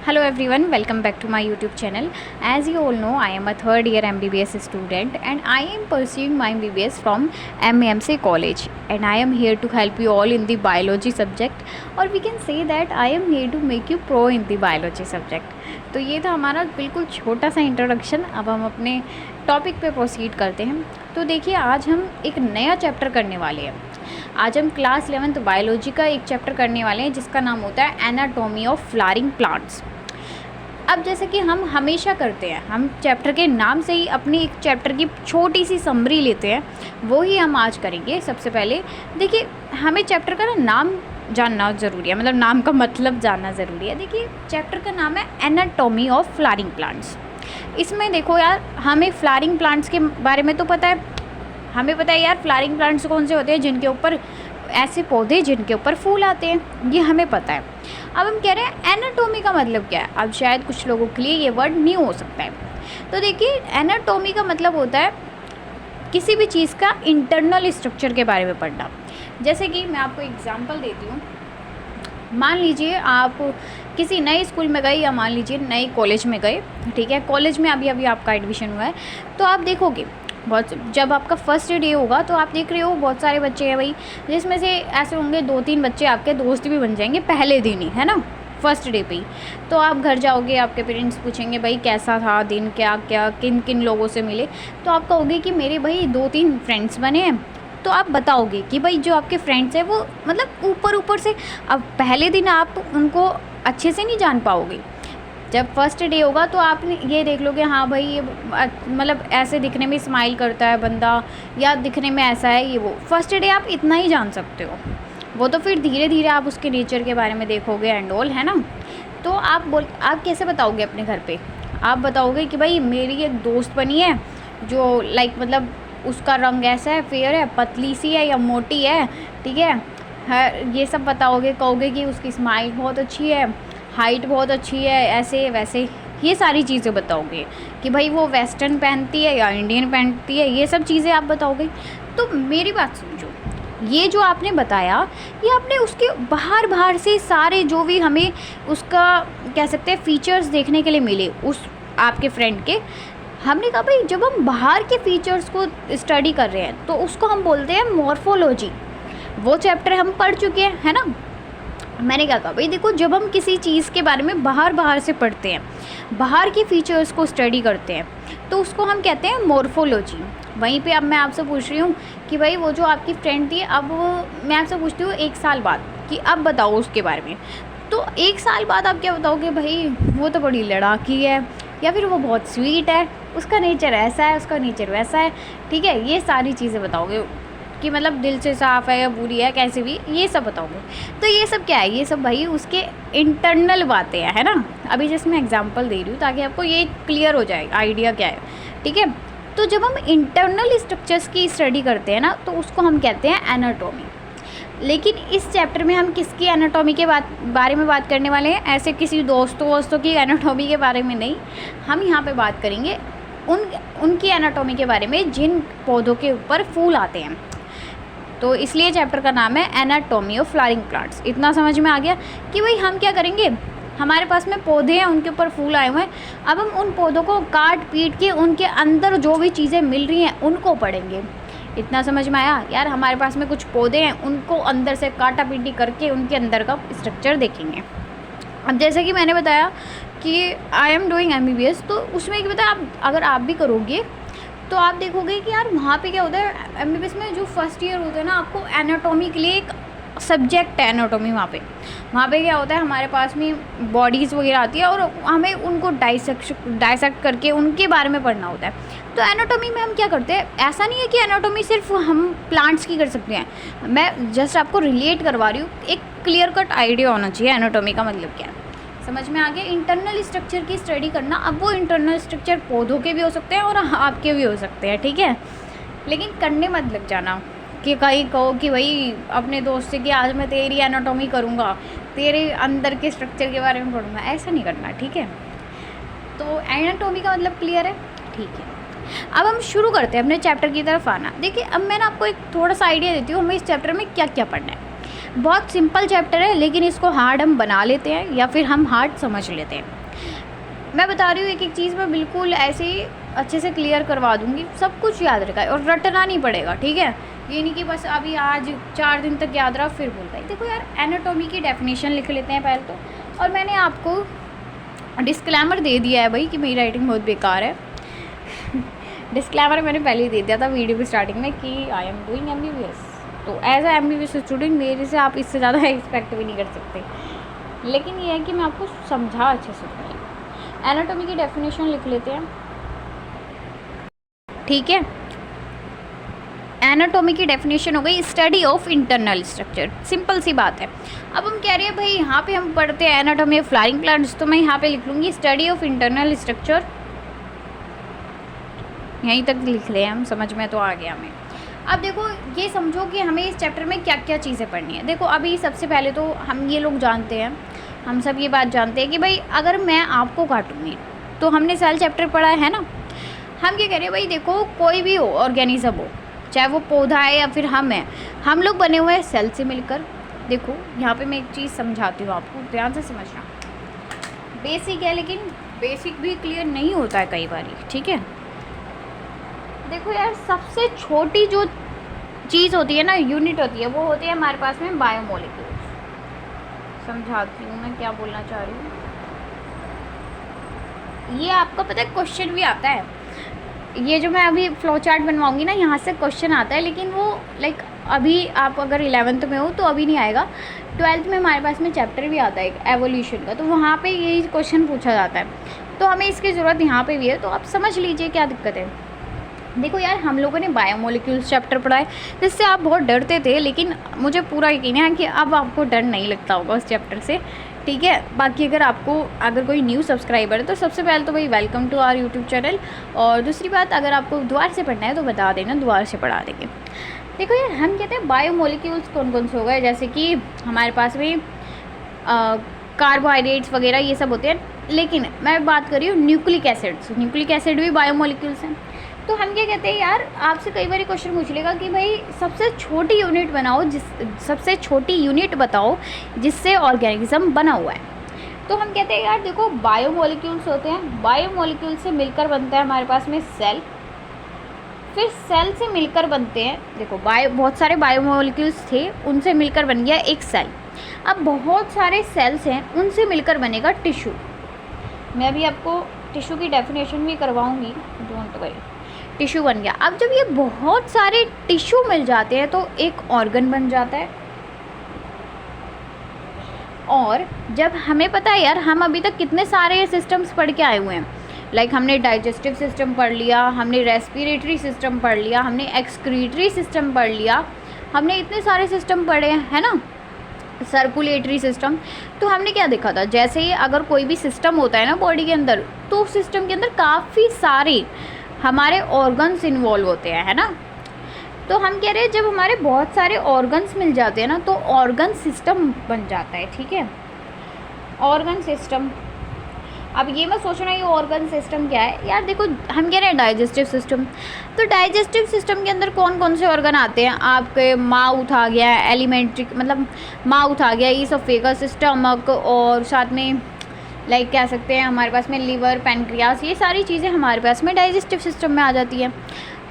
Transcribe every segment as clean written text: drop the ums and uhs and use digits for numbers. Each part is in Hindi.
Hello everyone, welcome back to my YouTube channel. As you all know, I am a third year MBBS student and I am pursuing my MBBS from MEMC College, and I am here to help you all in the biology subject, or we can say that I am here to make you pro in the biology subject. तो ये था हमारा बिल्कुल छोटा सा इंट्रोडक्शन। अब हम अपने टॉपिक पे प्रोसीड करते हैं। तो देखिए, आज हम एक नया चैप्टर करने वाले हैं। आज हम क्लास 11th बायोलॉजी का एक चैप्टर करने वाले हैं जिसका नाम होता है एनाटॉमी ऑफ फ्लावरिंग प्लांट्स। अब जैसे कि हम हमेशा करते हैं, हम चैप्टर के नाम से ही अपनी एक चैप्टर की छोटी सी समरी लेते हैं, वो ही हम आज करेंगे। सबसे पहले देखिए, हमें चैप्टर का नाम जानना ज़रूरी है, मतलब नाम का मतलब जानना ज़रूरी है। देखिए, चैप्टर का नाम है एनाटॉमी ऑफ फ्लावरिंग प्लांट्स। इसमें देखो यार, हमें फ्लावरिंग प्लांट्स के बारे में तो पता है, हमें पता है यार फ्लावरिंग प्लांट्स कौन से होते हैं, जिनके ऊपर ऐसे पौधे जिनके ऊपर फूल आते हैं, ये हमें पता है। अब हम कह रहे हैं एनाटॉमी का मतलब क्या है। अब शायद कुछ लोगों के लिए ये वर्ड न्यू हो सकता है। तो देखिए, एनाटॉमी का मतलब होता है किसी भी चीज़ का इंटरनल स्ट्रक्चर के बारे में पढ़ना। जैसे कि मैं आपको एग्जांपल देती हूँ। मान लीजिए आप किसी नए स्कूल में गए, या मान लीजिए नए कॉलेज में गए, ठीक है। कॉलेज में अभी आपका एडमिशन हुआ है, तो आप देखोगे जब आपका फर्स्ट डे होगा तो आप देख रहे हो बहुत सारे बच्चे हैं भाई, जिसमें से ऐसे होंगे 2-3 बच्चे आपके दोस्त भी बन जाएंगे पहले दिन ही, है ना, फर्स्ट डे पे ही। तो आप घर जाओगे, आपके पेरेंट्स पूछेंगे भाई कैसा था दिन, क्या क्या किन किन लोगों से मिले, तो आप कहोगे कि मेरे भाई 2-3 फ्रेंड्स बने हैं। तो आप बताओगे कि भाई जो आपके फ्रेंड्स हैं वो मतलब ऊपर से, अब पहले दिन आप उनको अच्छे से नहीं जान पाओगे। जब फर्स्ट डे होगा तो आप ये देख लोगे, हाँ भाई ये मतलब ऐसे दिखने में स्माइल करता है बंदा, या दिखने में ऐसा है, ये वो फर्स्ट डे आप इतना ही जान सकते हो। वो तो फिर धीरे धीरे आप उसके नेचर के बारे में देखोगे एंड ऑल, है ना। तो आप कैसे बताओगे अपने घर पे? आप बताओगे कि भाई मेरी एक दोस्त बनी है जो लाइक मतलब उसका रंग ऐसा है, फेयर है, पतली सी है या मोटी है, ठीक है, ये सब बताओगे। कहोगे कि उसकी स्माइल बहुत अच्छी है, हाइट बहुत अच्छी है, ऐसे वैसे, ये सारी चीज़ें बताओगे कि भाई वो वेस्टर्न पहनती है या इंडियन पहनती है, ये सब चीज़ें आप बताओगे। तो मेरी बात समझो, ये जो आपने बताया, ये आपने उसके बाहर से सारे जो भी हमें उसका कह सकते हैं फीचर्स देखने के लिए मिले उस आपके फ्रेंड के, हमने कहा भाई जब हम बाहर के फीचर्स को स्टडी कर रहे हैं तो उसको हम बोलते हैं मॉर्फोलॉजी। वो चैप्टर हम पढ़ चुके हैं, है ना। मैंने क्या कहा भाई, देखो जब हम किसी चीज़ के बारे में बाहर से पढ़ते हैं, बाहर के फीचर्स को स्टडी करते हैं, तो उसको हम कहते हैं मॉर्फोलॉजी। वहीं पे अब मैं आपसे पूछ रही हूँ कि भाई वो जो आपकी फ्रेंड थी, अब मैं आपसे पूछती हूँ 1 साल बाद कि अब बताओ उसके बारे में। तो 1 साल बाद आप क्या बताओगे? भाई वो तो बड़ी लड़ाकी है, या फिर वो बहुत स्वीट है, उसका नेचर ऐसा है, उसका नेचर वैसा है, ठीक है। ये सारी चीज़ें बताओगे कि मतलब दिल से साफ़ है या बुरी है, कैसे भी, ये सब बताओगे। तो ये सब क्या है? ये सब भाई उसके इंटरनल बातें हैं, है ना। अभी जैसे मैं एग्जांपल दे रही हूँ ताकि आपको ये क्लियर हो जाए आइडिया क्या है, ठीक है। तो जब हम इंटरनल स्ट्रक्चर्स की स्टडी करते हैं ना, तो उसको हम कहते हैं एनाटॉमी। लेकिन इस चैप्टर में हम किसकी एनाटॉमी के बारे में बात करने वाले हैं? ऐसे किसी दोस्तों की एनाटॉमी के बारे में नहीं, हम यहाँ पे बात करेंगे उनकी एनाटॉमी के बारे में जिन पौधों के ऊपर फूल आते हैं। तो इसलिए चैप्टर का नाम है एनाटॉमी ऑफ फ्लावरिंग प्लांट्स। इतना समझ में आ गया कि भाई हम क्या करेंगे, हमारे पास में पौधे हैं, उनके ऊपर फूल आए हुए हैं, अब हम उन पौधों को काट पीट के उनके अंदर जो भी चीज़ें मिल रही हैं उनको पढ़ेंगे। इतना समझ में आया यार? हमारे पास में कुछ पौधे हैं, उनको अंदर से काटा पीटी करके उनके अंदर का स्ट्रक्चर देखेंगे। अब जैसे कि मैंने बताया कि आई एम डूइंग MBBS, तो उसमें क्या बताया, अगर आप भी करोगे तो आप देखोगे कि यार वहाँ पे क्या होता है, MBBS में जो फर्स्ट ईयर होता है ना, आपको एनाटॉमी के लिए एक सब्जेक्ट है एनाटॉमी। वहाँ पे क्या होता है, हमारे पास में बॉडीज़ वगैरह आती है और हमें उनको डाइसेक्ट करके उनके बारे में पढ़ना होता है। तो एनाटॉमी में हम क्या करते हैं, ऐसा नहीं है कि एनाटॉमी सिर्फ हम प्लांट्स की कर सकते हैं, मैं जस्ट आपको रिलेट करवा रही हूँ। एक क्लियर कट आइडिया होना चाहिए एनाटॉमी का मतलब क्या है। समझ में आ गया? इंटरनल स्ट्रक्चर की स्टडी करना। अब वो इंटरनल स्ट्रक्चर पौधों के भी हो सकते हैं और आपके भी हो सकते हैं, ठीक है। लेकिन करने मत लग जाना कि कहीं कहो कि भाई अपने दोस्त से कि आज मैं तेरी एनाटॉमी करूँगा, तेरे अंदर के स्ट्रक्चर के बारे में पढ़ूँगा, ऐसा नहीं करना, ठीक है। तो एनाटॉमी का मतलब क्लियर है, ठीक है। अब हम शुरू करते हैं अपने चैप्टर की तरफ आना। देखिए, अब मैं ना आपको एक थोड़ा सा आइडिया देती हूँ हमें इस चैप्टर में क्या क्या पढ़ना है। बहुत सिंपल चैप्टर है लेकिन इसको हार्ड हम बना लेते हैं या फिर हम हार्ड समझ लेते हैं। मैं बता रही हूँ एक एक चीज़ मैं बिल्कुल ऐसे ही अच्छे से क्लियर करवा दूँगी, सब कुछ याद रखा है और रटना नहीं पड़ेगा, ठीक है। ये नहीं कि बस अभी आज 4 दिन तक याद रहा फिर भूल गई। देखो यार, एनाटॉमी की डेफिनेशन लिख लेते हैं पहले तो। और मैंने आपको डिस्क्लेमर दे दिया है भाई कि मेरी राइटिंग बहुत बेकार है। डिस्क्लेमर मैंने पहले ही दे दिया था वीडियो की स्टार्टिंग में कि आई एम डूइंग MBBS। तो एज अ MBBS स्टूडेंट मेरे से आप इससे ज़्यादा एक्सपेक्ट भी नहीं कर सकते, लेकिन ये है कि मैं आपको समझा अच्छे से दूँगी। एनाटॉमी की डेफिनेशन लिख लेते हैं, ठीक है। एनाटॉमी की डेफिनेशन हो गई study of internal structure, simple सी बात है। अब हम कह रहे हैं भाई यहाँ पे हम पढ़ते हैं एनाटॉमी ऑफ फ्लावरिंग प्लांट्स, तो मैं यहाँ पे लिख लूँगी स्टडी ऑफ इंटरनल स्ट्रक्चर, यहीं तक लिख ले हम, समझ में तो आ गया हमें। अब देखो ये समझो कि हमें इस चैप्टर में क्या क्या चीज़ें पढ़नी है। देखो अभी सबसे पहले तो हम ये लोग जानते हैं, हम सब ये बात जानते हैं कि भाई अगर मैं आपको काटूँगी तो हमने सेल चैप्टर पढ़ा है ना। हम क्या कह रहे हैं भाई, देखो कोई भी हो ऑर्गेनिज्म हो, चाहे वो पौधा है या फिर हम हैं, हम लोग बने हुए हैं सेल से मिलकर। देखो यहाँ पे मैं एक चीज़ समझाती हूँ आपको, ध्यान से समझना। बेसिक है लेकिन बेसिक भी क्लियर नहीं होता है कई बार, ठीक है। देखो यार, सबसे छोटी जो चीज़ होती है ना, यूनिट होती है, वो होती है हमारे पास में बायोमोलिक्यूल्स। समझाती हूँ मैं क्या बोलना चाह रही हूँ। ये आपका पता है क्वेश्चन भी आता है, ये जो मैं अभी फ्लो चार्ट बनवाऊंगी ना, यहाँ से क्वेश्चन आता है, लेकिन वो लाइक अभी आप अगर 11th में हो तो अभी नहीं आएगा। 12th में हमारे पास में चैप्टर भी आता है एक एवोल्यूशन का, तो वहाँ पे यही क्वेश्चन पूछा जाता है। तो हमें इसकी ज़रूरत यहाँ पे भी है, तो आप समझ लीजिए क्या दिक्कत है। देखो यार, हम लोगों ने बायोमोलिक्यूल्स चैप्टर पढ़ा है, जिससे आप बहुत डरते थे, लेकिन मुझे पूरा यकीन है कि अब आपको डर नहीं लगता होगा उस चैप्टर से, ठीक है। बाकी अगर कोई न्यू सब्सक्राइबर है तो सबसे पहले तो भाई welcome to our YouTube channel. और दूसरी बात, अगर आपको दोबारा से पढ़ना है तो बता देना, दोबारा से पढ़ा देंगे। देखो यार, हम कहते हैं बायोमोलिक्यूल्स कौन कौन से हो गए, जैसे कि हमारे पास में कार्बोहाइड्रेट्स वगैरह ये सब होते हैं, लेकिन मैं बात कर रही हूँ न्यूक्लिक एसिड्स। न्यूक्लिक एसिड भी बायोमोलिक्यूल्स हैं। तो हम क्या कहते हैं यार, आपसे कई बार क्वेश्चन पूछ लेगा कि भाई सबसे छोटी यूनिट बताओ जिससे ऑर्गेनिज्म बना हुआ है। तो हम कहते हैं यार देखो, बायोमोलिक्यूल्स होते हैं, बायोमोलिक्यूल से मिलकर बनता है हमारे पास में सेल, फिर सेल से मिलकर बनते हैं, देखो बहुत सारे बायोमोलिक्यूल्स थे, उनसे मिलकर बन गया एक सेल। अब बहुत सारे सेल्स हैं, उनसे मिलकर बनेगा टिश्यू। मैं अभी आपको टिश्यू की डेफिनेशन भी करवाऊंगी, डोंट वरी। टिश्यू बन गया। अब जब ये बहुत सारे टिश्यू मिल जाते हैं तो एक ऑर्गन बन जाता है। और जब हमें पता है यार, हम अभी तक कितने सारे सिस्टम्स पढ़ के आए हुए हैं, लाइक हमने डाइजेस्टिव सिस्टम पढ़ लिया, हमने रेस्पिरेटरी सिस्टम पढ़ लिया, हमने एक्सक्रीटरी सिस्टम पढ़ लिया, हमने इतने सारे सिस्टम पढ़े हैं, है ना, सर्कुलेटरी सिस्टम। तो हमने क्या देखा था, जैसे ही अगर कोई भी सिस्टम होता है ना बॉडी के अंदर, तो उस सिस्टम के अंदर काफ़ी सारे हमारे ऑर्गन्स इन्वॉल्व होते हैं, है ना। तो हम कह रहे हैं जब हमारे बहुत सारे ऑर्गन्स मिल जाते हैं ना, तो ऑर्गन सिस्टम बन जाता है, ठीक है, ऑर्गन सिस्टम। अब ये मत सोचना ये ऑर्गन सिस्टम क्या है यार। देखो हम कह रहे हैं डाइजेस्टिव सिस्टम, तो डाइजेस्टिव सिस्टम के अंदर कौन कौन से ऑर्गन आते हैं, आपके माउथ आ गया, एलिमेंट्री मतलब माउथ आ गया, ईसोफेगस, स्टमक, और साथ में लाइक कह सकते हैं हमारे पास में लीवर, पैनक्रियास, ये सारी चीज़ें हमारे पास में डाइजेस्टिव सिस्टम में आ जाती है।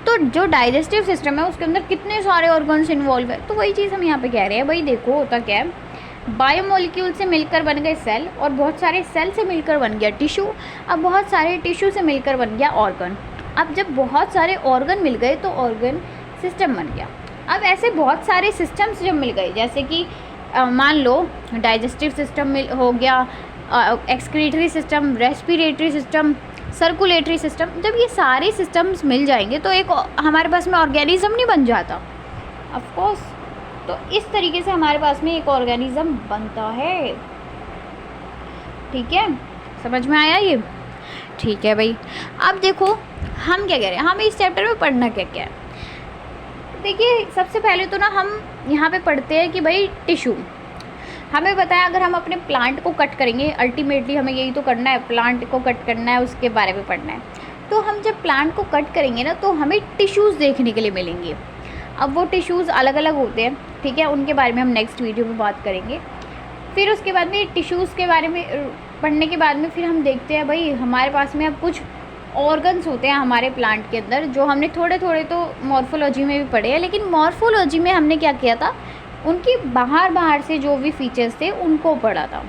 तो जो डाइजेस्टिव सिस्टम है उसके अंदर कितने सारे ऑर्गन्स इन्वॉल्व है, तो वही चीज़ हम यहाँ पे कह रहे हैं। भाई देखो होता क्या है, बायोमोलिक्यूल से मिलकर बन गए सेल, और बहुत सारे सेल से मिलकर बन गया टिश्यू, अब बहुत सारे टिश्यू से मिलकर बन गया ऑर्गन। अब जब बहुत सारे ऑर्गन मिल गए तो ऑर्गन सिस्टम बन गया। अब ऐसे बहुत सारे सिस्टम्स जब मिल गए, जैसे कि मान लो डाइजेस्टिव सिस्टम हो गया, excretory system, respiratory system, circulatory system, जब ये सारे सिस्टम्स मिल जाएंगे तो एक हमारे पास में ऑर्गेनिज्म नहीं बन जाता, ऑफ कोर्स। तो इस तरीके से हमारे पास में एक ऑर्गेनिज्म बनता है, ठीक है, समझ में आया ये, ठीक है भाई। अब देखो हम क्या कह रहे हैं, हमें इस चैप्टर में पढ़ना क्या क्या है। देखिए सबसे पहले तो ना हम यहाँ पे पढ़ते हैं कि भाई टिश्यू, हमें पता है अगर हम अपने प्लांट को कट करेंगे, अल्टीमेटली हमें यही तो करना है, प्लांट को कट करना है, उसके बारे में पढ़ना है। तो हम जब प्लांट को कट करेंगे ना, तो हमें टिश्यूज़ देखने के लिए मिलेंगे। अब वो टिश्यूज़ अलग अलग होते हैं, ठीक है, उनके बारे में हम नेक्स्ट वीडियो में बात करेंगे। फिर उसके बाद में टिश्यूज़ के बारे में पढ़ने के बाद में फिर हम देखते हैं भाई हमारे पास में अब कुछ ऑर्गन्स होते हैं हमारे प्लांट के अंदर, जो हमने थोड़े थोड़े तो मॉर्फोलॉजी में भी पढ़े हैं, लेकिन मॉर्फोलॉजी में हमने क्या किया था, उनकी बाहर से जो भी फीचर्स थे उनको पढ़ा था।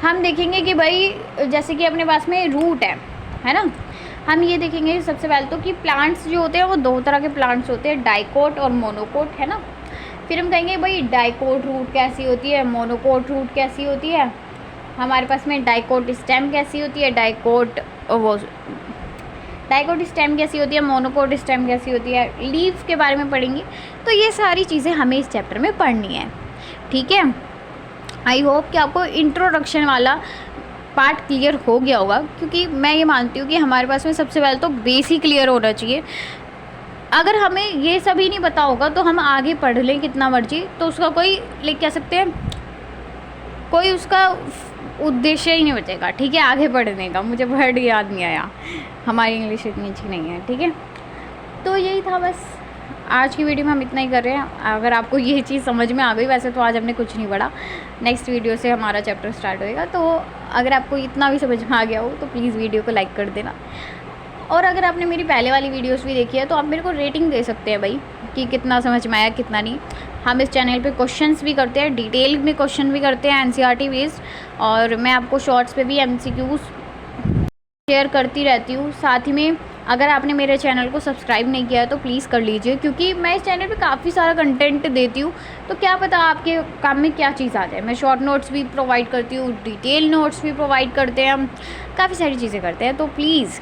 हम देखेंगे कि भाई जैसे कि अपने पास में रूट है ना, हम ये देखेंगे सबसे पहले तो कि प्लांट्स जो होते हैं वो 2 तरह के प्लांट्स होते हैं, डाइकोट और मोनोकोट, है ना। फिर हम कहेंगे भाई डाइकोट रूट कैसी होती है, मोनोकोट रूट कैसी होती है, हमारे पास में डाइकोट स्टेम कैसी होती है, डाइकोट स्टेम कैसी होती है, मोनोकोट स्टेम कैसी होती है, लीफ के बारे में पढ़ेंगे। तो ये सारी चीज़ें हमें इस चैप्टर में पढ़नी है, ठीक है। आई होप कि आपको इंट्रोडक्शन वाला पार्ट क्लियर हो गया होगा, क्योंकि मैं ये मानती हूँ कि हमारे पास में सबसे पहले तो बेस ही क्लियर होना चाहिए। अगर हमें ये सभी नहीं पता होगा तो हम आगे पढ़ लें कितना मर्जी, तो उसका कोई कह सकते हैं कोई उसका उद्देश्य ही नहीं बचेगा, ठीक है, आगे पढ़ने का। मुझे वर्ड याद नहीं आया, हमारी इंग्लिश इतनी अच्छी नहीं है, ठीक है। तो यही था बस, आज की वीडियो में हम इतना ही कर रहे हैं। अगर आपको ये चीज़ समझ में आ गई, वैसे तो आज हमने कुछ नहीं पढ़ा, नेक्स्ट वीडियो से हमारा चैप्टर स्टार्ट होएगा। तो अगर आपको इतना भी समझ में आ गया हो तो प्लीज़ वीडियो को लाइक कर देना। और अगर आपने मेरी पहले वाली वीडियोस भी देखी है तो आप मेरे को रेटिंग दे सकते हैं भाई, कि कितना समझ में आया कितना नहीं। हम इस चैनल पे क्वेश्चंस भी करते हैं, डिटेल में क्वेश्चन भी करते हैं एनसीईआरटी बेस्ड, और मैं आपको शॉर्ट्स पे भी एमसीक्यूज़ शेयर करती रहती हूँ। साथ ही में अगर आपने मेरे चैनल को सब्सक्राइब नहीं किया है तो प्लीज़ कर लीजिए, क्योंकि मैं इस चैनल पे काफ़ी सारा कंटेंट देती हूँ, तो क्या पता आपके काम में क्या चीज़ आ जाए। मैं शॉर्ट नोट्स भी प्रोवाइड करती हूँ, डिटेल नोट्स भी प्रोवाइड करते हैं, हम काफ़ी सारी चीज़ें करते हैं। तो प्लीज़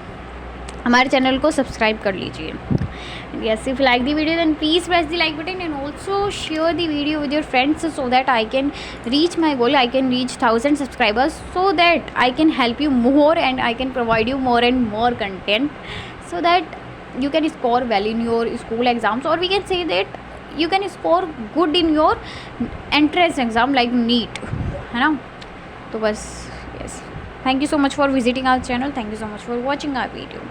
हमारे चैनल को सब्सक्राइब कर लीजिए। Yes, if you like the video then please press the like button and also share the video with your friends so that I can reach my goal. I can reach 1000 subscribers so that I can help you more and I can provide you more and more content so that you can score well in your school exams, or we can say that you can score good in your entrance exam like NEET, है ना। तो बस yes, thank you so much for visiting our channel, thank you so much for watching our video.